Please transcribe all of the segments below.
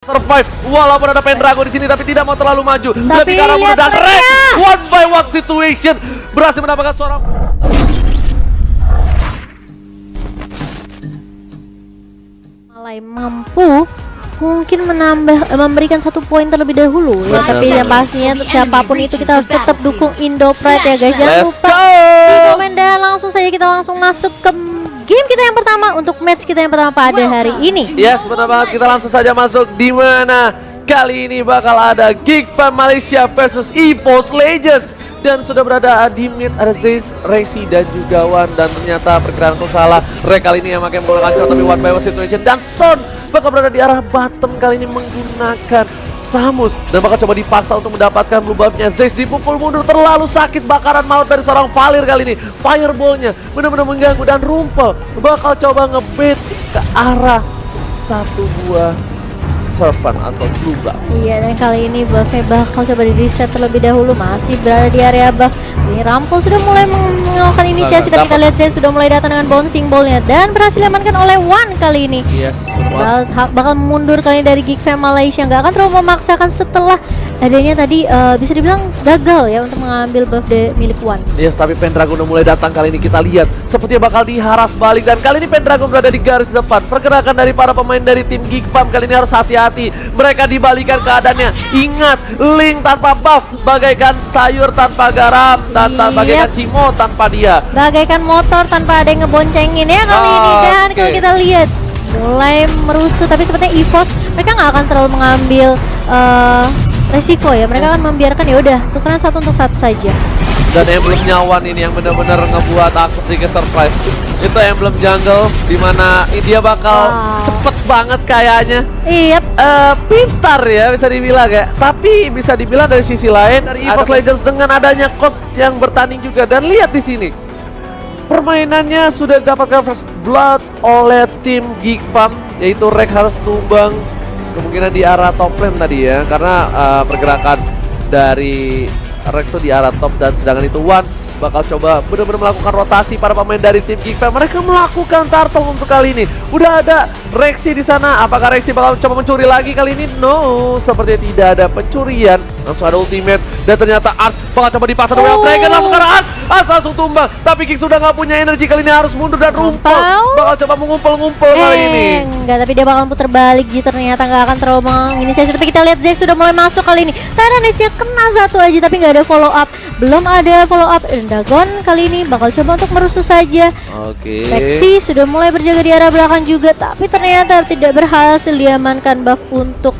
survive walaupun ada Pendragon di sini tapi tidak mau terlalu maju. Lebih ke arah mundur dan mereka. Rex one by one situation berhasil mendapatkan seorang Malai mampu mungkin memberikan 1 poin terlebih dahulu ya, tapi yang pastinya siapapun itu kita harus tetap dukung Indo Pride ya guys. Jangan Let's lupa go. di komen dan langsung saja kita langsung masuk ke game kita yang pertama untuk match kita yang pertama pada hari ini. Yes, benar banget. Kita langsung saja masuk di mana kali ini bakal ada Geekfam Malaysia versus EVOS Legends. Dan sudah berada di mid, ada Zeiss, Rexy dan juga Wan. Dan ternyata perkiraan salah. Rek kali ini yang makin bola kacau tapi one by one situation. Dan Son bakal berada di arah bottom kali ini menggunakan Samus. Dan bakal coba dipaksa untuk mendapatkan blue buff-nya. Zeiss dipukul mundur terlalu sakit, bakaran maut dari seorang Valir kali ini. Fireball-nya benar-benar mengganggu dan Rumpel bakal coba ngebait ke arah satu buah serpent atau blue buff. Iya, dan kali ini buffnya bakal coba di reset terlebih dahulu. Masih berada di area buff. Ini Rampol sudah mulai melakukan inisiasi, tapi kita lihat saya sudah mulai datang dengan bouncing ball-nya dan berhasil diamankan oleh Wan kali ini. Yes, Bakal mundur kali ini dari Geekfam Malaysia, nggak akan terlalu memaksakan setelah adanya tadi bisa dibilang gagal ya untuk mengambil buff milik Wan. Yes, tapi Pendragon udah mulai datang kali ini. Kita lihat sepertinya bakal diharas balik dan kali ini Pendragon berada di garis depan. Pergerakan dari para pemain dari tim Geekfam kali ini harus hati-hati. Mereka dibalikan keadaannya. Ingat, Link tanpa buff bagaikan sayur tanpa garam, bagaikan Cimo tanpa dia. Bagaikan motor tanpa ada yang ngeboncengin ya kali ini. Dan kalau kita lihat mulai merusuh, tapi sepertinya EVOS mereka nggak akan terlalu mengambil resiko ya. Mereka akan membiarkan ya udah tukeran 1 untuk 1 saja. Dan emblemnya Wan ini yang benar-benar ngebuat aku sedikit surprise. Itu emblem jungle dimana dia bakal cepet banget kayaknya. Iya. Pintar ya bisa dibilang ya. Tapi bisa dibilang dari sisi lain dari EVOS Legends dengan adanya coach yang bertanding juga. Dan lihat di sini permainannya sudah didapatkan first blood oleh tim Geekfam, yaitu Rek harus tumbang kemungkinan di arah top lane tadi ya, karena pergerakan dari Rek tuh di arah top dan sedangkan itu Wan bakal coba benar-benar melakukan rotasi para pemain dari tim Geekfam. Mereka melakukan turtle untuk kali ini. Udah ada Rexy di sana. Apakah Rexy bakal coba mencuri lagi kali ini? No, sepertinya tidak ada pencurian. Langsung ada ultimate dan ternyata Ars bakal coba dipaksa oleh Dragon langsung ke arah Ars. Ars langsung tumbang. Tapi Geek sudah nggak punya energi kali ini, harus mundur dan Rumpel bakal coba mengumpul-ngumpul kali ini. Enggak, tapi dia bakal putar balik. Ji ternyata nggak akan terlalu menginisiasi. Tapi kita lihat Zeiss sudah mulai masuk kali ini. Tyranids kena 1 aja tapi nggak ada follow up. Belum ada follow up. Dragon kali ini bakal coba untuk merusuh saja. Oke. Rexy sudah mulai berjaga di arah belakang juga, tapi ternyata tidak berhasil diamankan buff untuk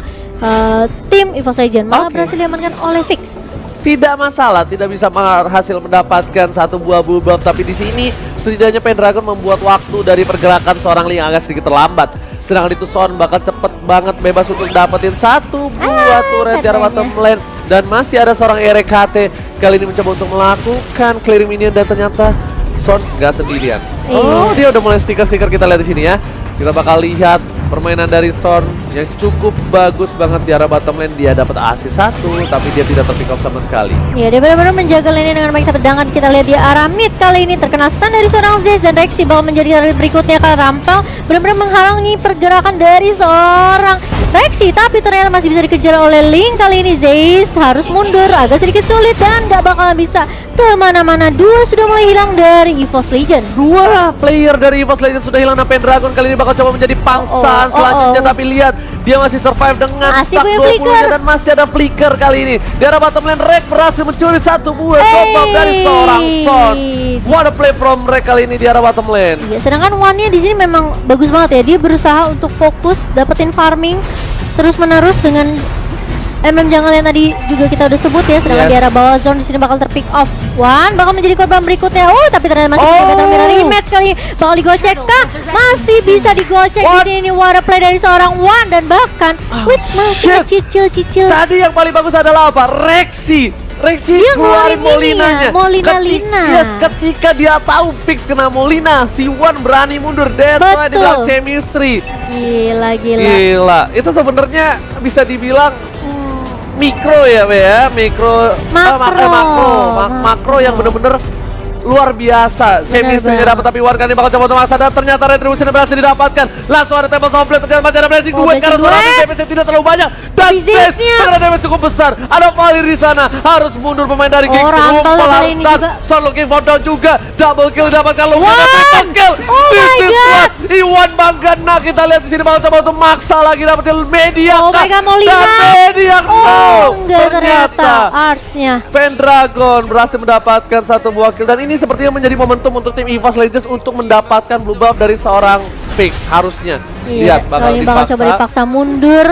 tim EVOS Legends. Malah berhasil diamankan oleh Fix. Tidak masalah, tidak bisa berhasil mendapatkan 1 buah blue buff, tapi di sini setidaknya Pendragon membuat waktu dari pergerakan seorang Link agak sedikit terlambat. Sedangkan itu Son bakal cepet banget bebas untuk dapetin 1 buah turret di arah bottom lane. Dan masih ada seorang RKT kali ini mencoba untuk melakukan clearing minion dan ternyata Son nggak sendirian. Oh, dia udah mulai stiker-stiker kita lihat di sini ya. Kita bakal lihat permainan dari Son yang cukup bagus banget di arah bottom lane. Dia dapat assist 1 tapi dia tidak terpick off sama sekali. Ya, dia benar-benar menjaga lane dengan baik. Sedangkan kita lihat di arah mid kali ini terkena stun dari seorang Zeiss dan Rexy bakal menjadi target berikutnya karena Rampal benar-benar menghalangi pergerakan dari seorang Rexy, tapi ternyata masih bisa dikejar oleh Link. Kali ini Zeiss harus mundur, agak sedikit sulit dan nggak bakalan bisa kemana-mana. 2 sudah mulai hilang dari EVOS Legends. 2 player dari EVOS Legends sudah hilang. Nah, Pendragon kali ini bakal coba menjadi pangsaan selanjutnya. Tapi lihat, dia masih survive dengan stack 20-nya dan masih ada flicker kali ini. Di arah bottom lane, Rek berhasil mencuri 1 buah gold buff dari seorang Son. What a play from Rek kali ini di arah bottom lane. Ya, sedangkan Wan-nya di sini memang bagus banget ya. Dia berusaha untuk fokus dapetin farming terus menerus dengan emblem jungle yang tadi juga kita udah sebut ya. Sedangkan di arah bawah zone di sini bakal terpick off. Wan bakal menjadi korban berikutnya. Tapi ternyata masih punya battle mirror rematch kali ini. Bakal digocek kah? Masih bisa digocek di sini. Water play dari seorang Wan dan bahkan Wits masih cicil. Tadi yang paling bagus adalah apa? Rexy dia keluarin Molinanya. Molina. Ketika dia tahu Fix kena Molina, si Wan berani mundur. That's why dibilang chemistry. Gila. Itu sebenarnya bisa dibilang mikro ya, makro yang bener-bener luar biasa. Chemistry-nya dapat, tapi Wan kali ini bakal coba untuk maksa, dan ternyata retribution berhasil didapatkan. Langsung ada table softplate, ternyata masih ada blessing duet karena seorang DPS tidak terlalu banyak. Dan Zez dengan damage cukup besar. Ada Valir di sana, harus mundur pemain dari Giggs. Rantel kali ini juga. Son looking for down juga. Double kill didapatkan Lumion, triple kill. Oh my god. Iwan Manggana kita lihat di sini bakal coba untuk maksa lagi dapetin media. Oh my god, mau dan media. Enggak, ternyata Arts-nya. Pendragon berhasil mendapatkan satu buah kill, dan ini sepertinya menjadi momentum untuk tim EVOS Legends untuk mendapatkan blue buff dari seorang Fix harusnya. Iya, Lihat bakal coba dipaksa mundur.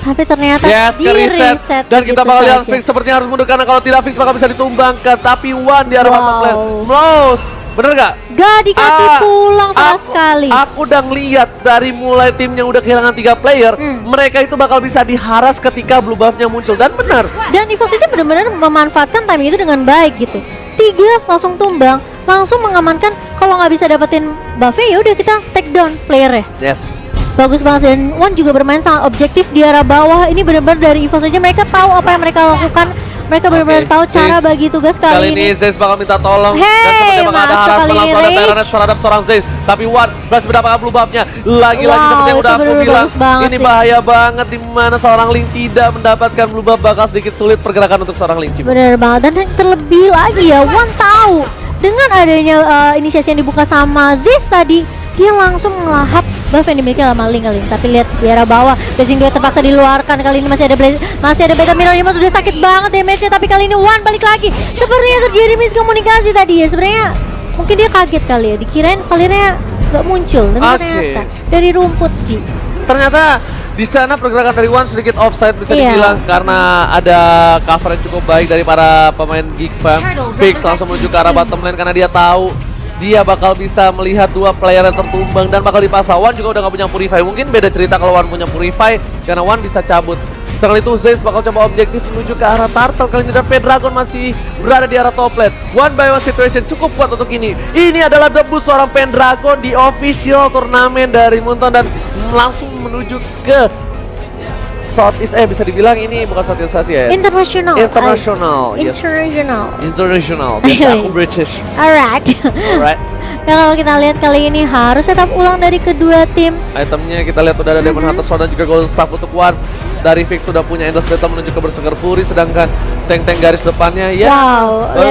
Tapi ternyata di reset. Dan kita bakal lihat Fix sepertinya harus mundur, karena kalau tidak Fix bakal bisa ditumbangkan. Tapi Wan di arah bottom lane. Mouse, bener gak? Gak dikasih pulang sama sekali. Aku udah ngeliat dari mulai timnya udah kehilangan 3 player, mereka itu bakal bisa diharas ketika blue buff-nya muncul. Dan benar. Dan EVOS itu benar-benar memanfaatkan timing itu dengan baik gitu. 3 langsung tumbang, langsung mengamankan. Kalau nggak bisa dapetin buff-nya, ya udah kita take down player-nya. Yes. Bagus banget, dan Wan juga bermain sangat objektif di arah bawah. Ini benar-benar dari EVOS aja, mereka tahu apa yang mereka lakukan. Mereka benar-benar tahu cara bagi tugas kali ini. Zez bakal minta tolong. Dan sepertinya bakal ada harapan langsung ada Tyrant terhadap seorang Zez. Tapi Wan berhasil mendapatkan blue buff-nya. Lagi-lagi seperti yang udah aku bilang, ini bahaya banget, dimana seorang Link tidak mendapatkan blue buff bakal sedikit sulit pergerakan untuk seorang Link. Benar banget, dan terlebih lagi ya, Wan tahu dengan adanya inisiasi yang dibuka sama Zez tadi, dia langsung melahap buff yang dimiliki sama Link kali ini. Tapi lihat di arah bawah, Blazing Duet terpaksa diluarkan. Kali ini masih ada Beta Mirror yang sudah sakit banget damage-nya. Tapi kali ini Wan balik lagi. Sepertinya terjadi miskomunikasi tadi ya. Sebenarnya mungkin dia kaget kali ya, dikirain Valirnya nggak muncul. Tapi ternyata dari rumput Ji. Ternyata di sana pergerakan dari Wan sedikit offside bisa dibilang, karena ada cover yang cukup baik dari para pemain Geek Fam. Fix langsung menuju ke arah bottom lane karena dia tahu dia bakal bisa melihat 2 player yang tertumbang dan bakal dipaksa. Wan juga udah gak punya Purify. Mungkin beda cerita kalau Wan punya Purify, karena Wan bisa cabut. Setelah itu Zez bakal coba objektif menuju ke arah Turtle. Kali ini dan Pendragon masih berada di arah top lane. 1-by-1 situation cukup kuat untuk ini. Ini adalah debut seorang Pendragon di official turnamen dari Moonton, dan langsung menuju ke Southeast, bisa dibilang ini bukan Southeast Asia ya? International. Yes. International. Biasa aku British. Alright. Ya, kalau kita lihat kali ini harus tetap ulang dari kedua tim. Itemnya kita lihat udah ada Demon Hunter Sword dan juga Golden Staff untuk Wan. Dari Fix sudah punya Endless Battle menuju ke Berserker Fury, sedangkan tank-tank garis depannya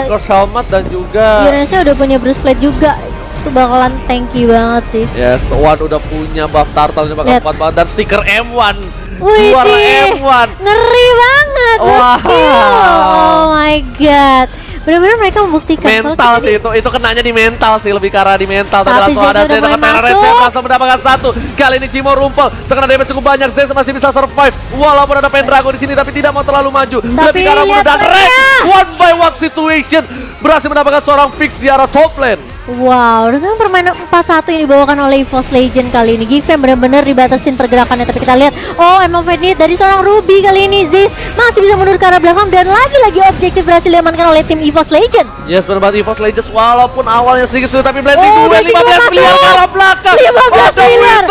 Cross Helmet dan juga Uranusnya udah punya Bruce Plate juga. Itu bakalan tanky banget sih. Yes, Wan udah punya buff Turtle, ini bakal kuat banget, dan stiker M1. Wih, juara M1. Ngeri banget. Oh my god. Benar-benar mereka membuktikan mental sih itu kenanya di mental sih, lebih ke arah di mental. Tapi langsung ada Zez dengan Tyrant langsung mendapatkan 1. Kali ini Cimo rumpel, terkena damage cukup banyak. Zez masih bisa survive walaupun ada Pendragon di sini, tapi tidak mau terlalu maju. Lebih ke arah muda dan Rex 1-by-1 situation berhasil mendapatkan seorang Fix di arah top lane. Wow, dengan permainan 4-1 yang dibawakan oleh EVOS Legend kali ini, Geek Fam benar-benar dibatasin pergerakannya. Tapi kita lihat, MF Edit dari seorang Ruby kali ini, Zez masih bisa mundur ke arah belakang, dan lagi-lagi objektif berhasil diamankan oleh tim EVOS Legend. Yes, benar banget, EVOS Legends walaupun awalnya sedikit sulit, tapi Blazing Duet 15 miliar ke arah belakang. 15 miliar.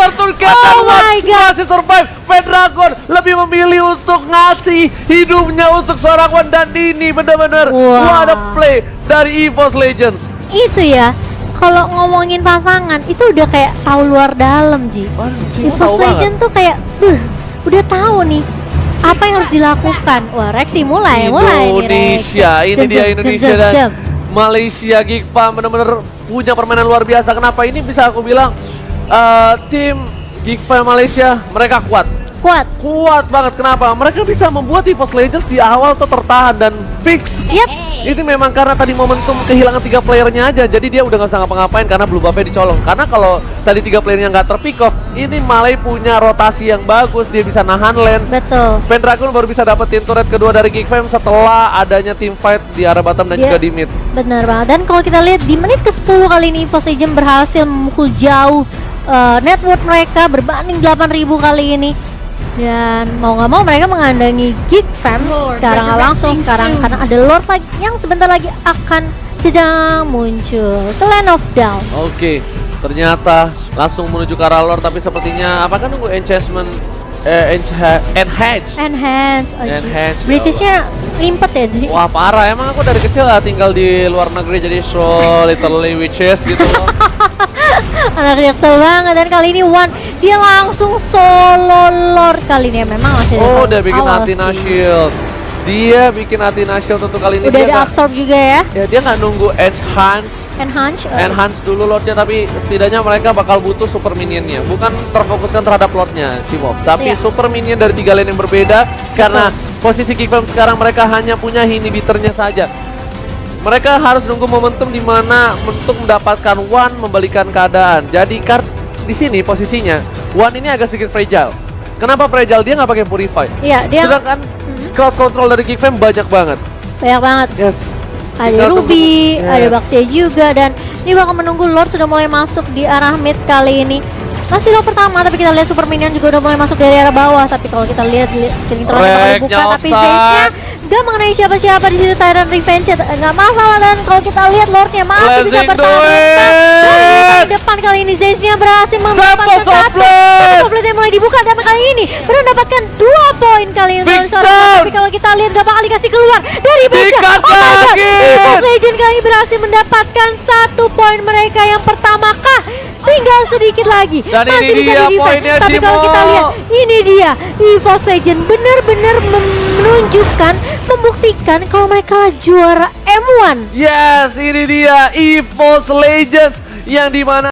Oh my god, masih survive. Pendragon lebih memilih untuk ngasih hidupnya untuk seorang Wan, dan ini benar-benar what a play dari EVOS Legends. Itu ya, kalau ngomongin pasangan itu udah kayak tahu luar dalam Ji. EVOS Legend tuh kayak udah tahu nih apa yang harus dilakukan. Wah, Rexy mulai Indonesia, ini dia Indonesia dan Malaysia. Geek Fam benar-benar punya permainan luar biasa. Kenapa ini bisa aku bilang tim Geek Fam Malaysia mereka kuat banget. Kenapa? Mereka bisa membuat EVOS Legends di awal tuh tertahan, dan Fix itu memang karena tadi momentum kehilangan 3 playernya aja, jadi dia udah gak usah ngapa-ngapain karena blue buff-nya dicolong. Karena kalau tadi 3 playernya nggak terpick off, ini Malay punya rotasi yang bagus, dia bisa nahan lane. Betul. Pendragon baru bisa dapetin turret kedua dari Geek Fam setelah adanya team fight di arah bottom dan juga di mid. Benar banget. Dan kalau kita lihat di menit ke-10 kali ini EVOS Legends berhasil memukul jauh network mereka berbanding 8.000 kali ini. Dan mau nggak mau mereka mengandangi Geek Fam sekarang karena ada Lord yang sebentar lagi akan sedang muncul ke Land of Down. Oke, ternyata langsung menuju ke arah Lord, tapi sepertinya apakah nunggu enchantment enhance. Britishnya limpet ya jadi. Wah parah, emang aku dari kecil lah tinggal di luar negeri jadi so literally witches gitu loh. Anak Jaksel banget, dan kali ini Wan dia langsung solo lord kali ini. Memang masih Oh, level udah bikin awal Athena sih. Shield. Dia bikin Athena Shield untuk kali ini. Udah Dia ada nggak- absorb juga ya, Ya dia nggak nunggu enhance. enhance dulu lordnya, tapi setidaknya mereka bakal butuh super minionnya. Bukan terfokuskan terhadap lordnya Cimov, tapi Iya. super minion dari 3 lane yang berbeda. Karena posisi Kickfam sekarang mereka hanya punya inhibitornya saja. Mereka harus nunggu momentum di mana untuk mendapatkan one membalikan keadaan. Jadi di sini posisinya one ini agak sedikit fragile. Kenapa fragile? Dia nggak pakai purify. Iya, dia Sedangkan crowd control dari Kickfam banyak banget. banyak banget. Yes. Ada Tinggal Ruby, tunggu. ada Yes. Baxia juga, dan ini bakal menunggu Lord sudah mulai masuk di arah mid kali ini. Masih lo pertama, tapi kita lihat Super Minion juga udah mulai masuk dari arah bawah. Tapi kalau kita lihat ceiling throne bakal Reknya dibuka, tapi offside. Zayce-nya nggak mengenai siapa-siapa di situ. Tyrant Revenge nggak masalah, dan kalau kita lihat Lordnya masih bisa Blazing bertahan. Duet. Di depan kali ini Zayce-nya berhasil mendapatkan Tempo satu. Soplet. Soplet yang mulai dibuka, dan kali ini baru mendapatkan 2 poin kali ini. Fix Seorang- down. Tapi kalau kita lihat nggak bakal dikasih keluar dari base-nya. Di-cut Oh my God, lagi. Evos Legend kali ini berhasil mendapatkan 1 poin mereka yang pertama kah. Tinggal sedikit lagi, Dan masih ini bisa dia di-defend. poinnya, Tapi kalau Cimo. kita lihat, ini dia Evos Legend benar-benar menunjukkan, membuktikan kalau mereka juara M1. Yes, ini dia EVOS Legends yang dimana